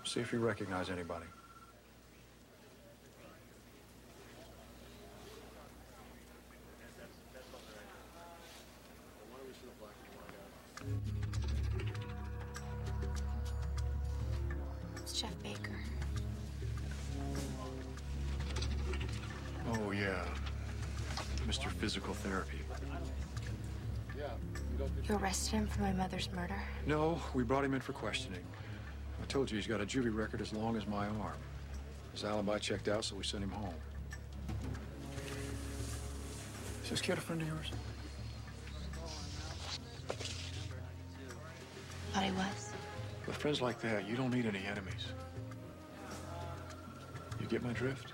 See if you recognize anybody. It's Jeff Baker. Oh, yeah. Mr. Physical Therapy. You arrested him for my mother's murder? No, we brought him in for questioning. I told you he's got a juvie record as long as my arm. His alibi checked out, so we sent him home. Is this kid a friend of yours? Thought he was. With friends like that, you don't need any enemies. You get my drift?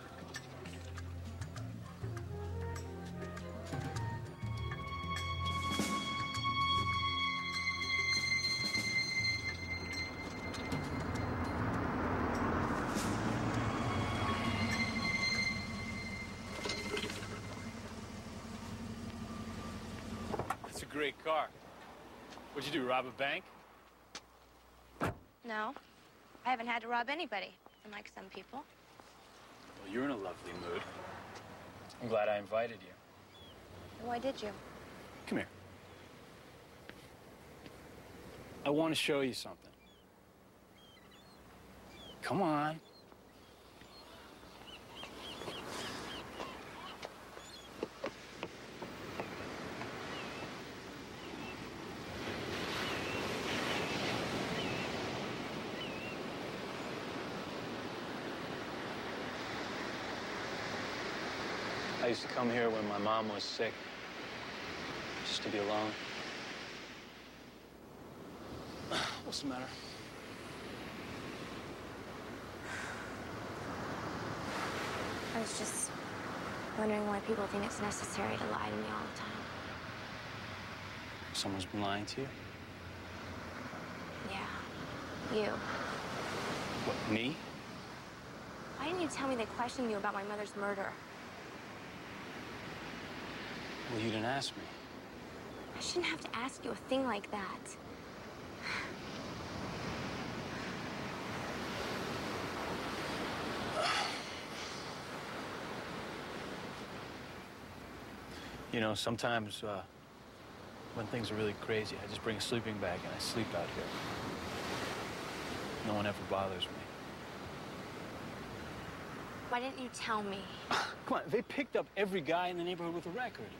It's a great car. What'd you do, rob a bank? No. I haven't had to rob anybody, unlike some people. Well, you're in a lovely mood. I'm glad I invited you. Why did you? Come here. I want to show you something. Come on. I used to come here when my mom was sick, just to be alone. What's the matter? I was just wondering why people think it's necessary to lie to me all the time. Someone's been lying to you? Yeah, you. What, me? Why didn't you tell me they questioned you about my mother's murder? Well, you didn't ask me. I shouldn't have to ask you a thing like that. You know, sometimes when things are really crazy, I just bring a sleeping bag and I sleep out here. No one ever bothers me. Why didn't you tell me? Come on, they picked up every guy in the neighborhood with a record.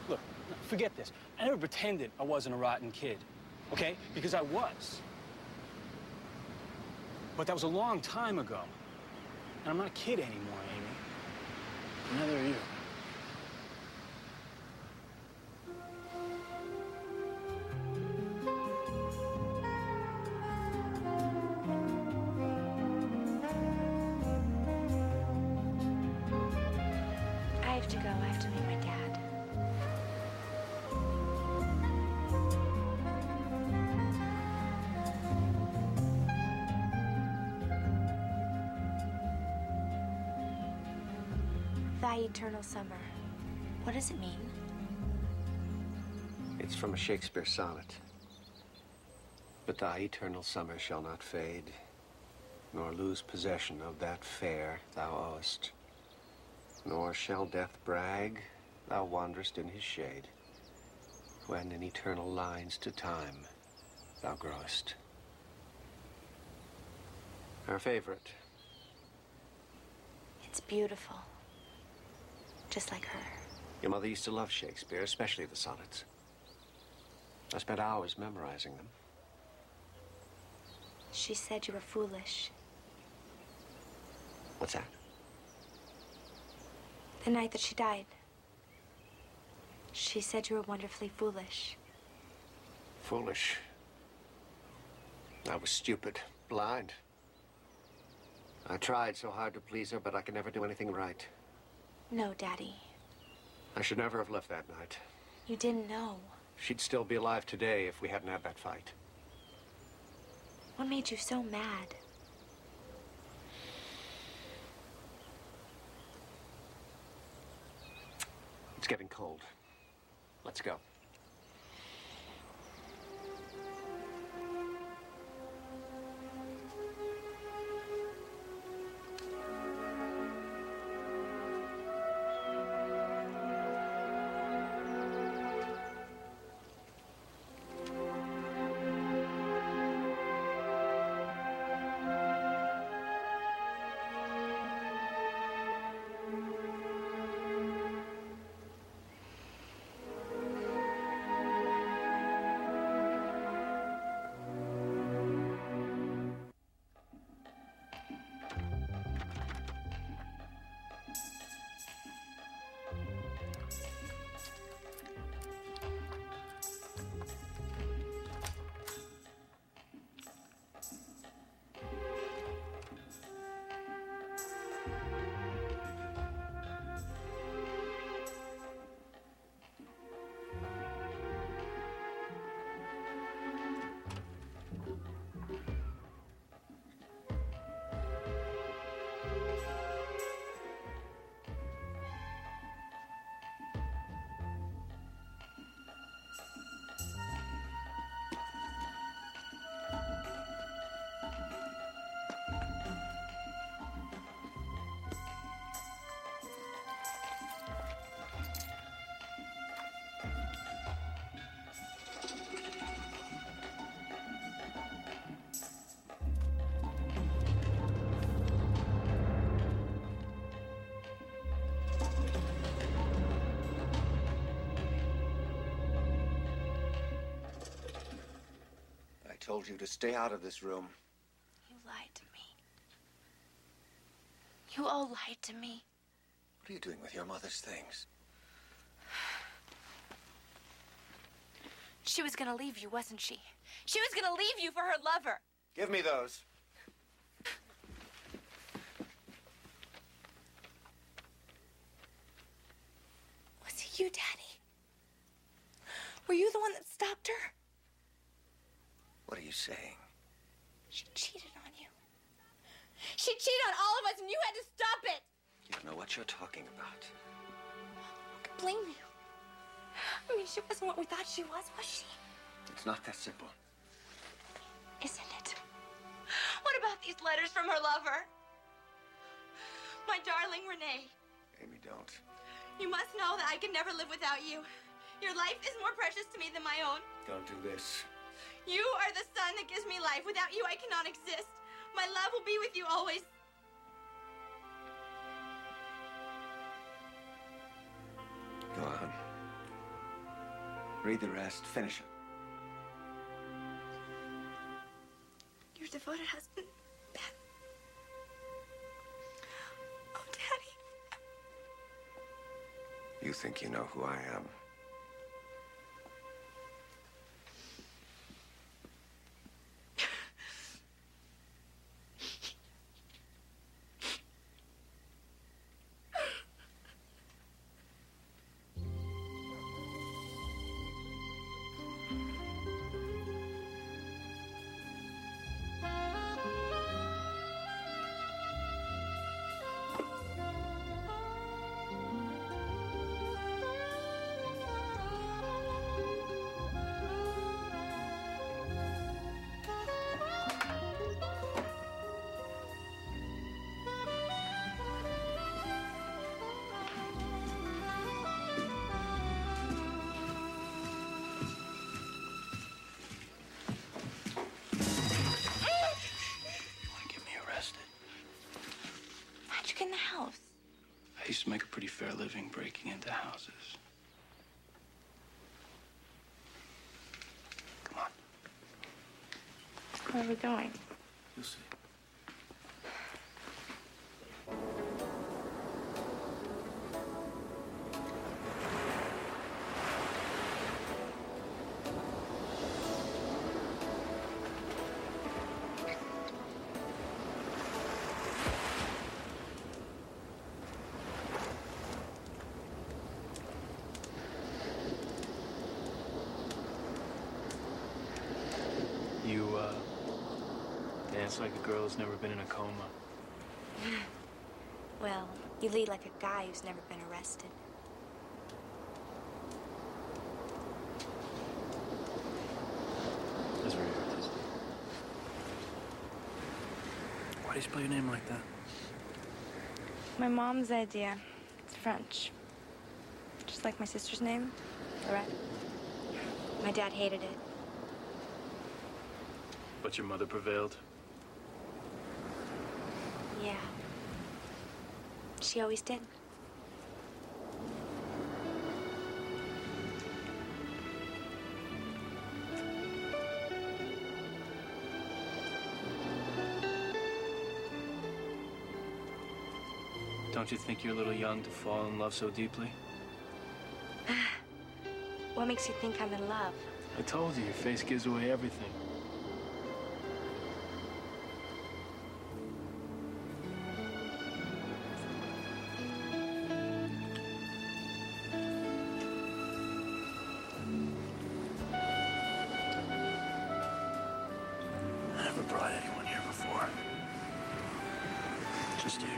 Look, forget this. I never pretended I wasn't a rotten kid, okay? Because I was. But that was a long time ago. And I'm not a kid anymore, Amy. Neither are you. I have to go. I have to meet my dad. Thy eternal summer. What does it mean? It's from a Shakespeare sonnet. But thy eternal summer shall not fade, nor lose possession of that fair thou owest. Nor shall death brag, thou wanderest in his shade, when in eternal lines to time thou growest. Our favorite. It's beautiful. Just like her. Your mother used to love Shakespeare, especially the sonnets. I spent hours memorizing them. She said you were foolish. What's that? The night that she died. She said you were wonderfully foolish. Foolish. I was stupid, blind. I tried so hard to please her, but I could never do anything right. No, Daddy. I should never have left that night. You didn't know. She'd still be alive today if we hadn't had that fight. What made you so mad? It's getting cold. Let's go. told you to stay out of this room. You lied to me. You all lied to me. What are you doing with your mother's things? She was gonna leave you, wasn't she? She was gonna leave you for her lover. Give me those. Was it you, Daddy? Were you the one that stopped her? What are you saying? She cheated on you. She cheated on all of us, and you had to stop it. You don't know what you're talking about. Who could blame you? I mean, she wasn't what we thought she was she? It's not that simple. Isn't it? What about these letters from her lover? My darling Renee. Amy, don't. You must know that I could never live without you. Your life is more precious to me than my own. Don't do this. You are the sun that gives me life. Without you, I cannot exist. My love will be with you always. Go on. Read the rest. Finish it. Your devoted husband, Ben. Oh, Daddy. You think you know who I am? How'd you get in the house? I used to make a pretty fair living breaking into houses. Come on. Where are we going? You'll see. You, dance like a girl who's never been in a coma. Well, you lead like a guy who's never been arrested. That's very artistic. Why do you spell your name like that? My mom's idea. It's French. Just like my sister's name, Lorette. My dad hated it. But your mother prevailed. Yeah. She always did. Don't you think you're a little young to fall in love so deeply? What makes you think I'm in love? I told you, your face gives away everything. I never brought anyone here before. Just you.